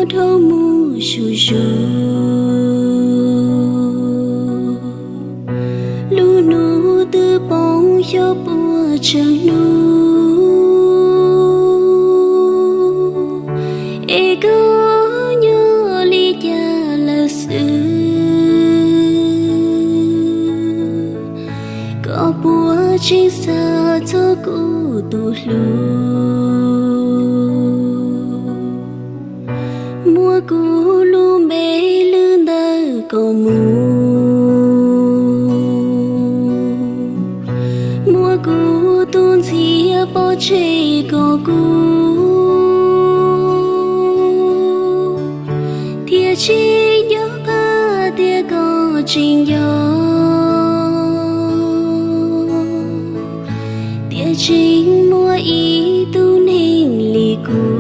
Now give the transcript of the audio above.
thâu mu shu shu lu nu tư bóng yo bùa chẳng nu e có nhớ lý cha là sự có bùa chính xa cho cụ tu lu mua cú lu mê lư nơ có mua cú tuôn chia bỏ chê có cú thia chi nhớ ca thia có trình gió thia chính mua ý tu nên lì cú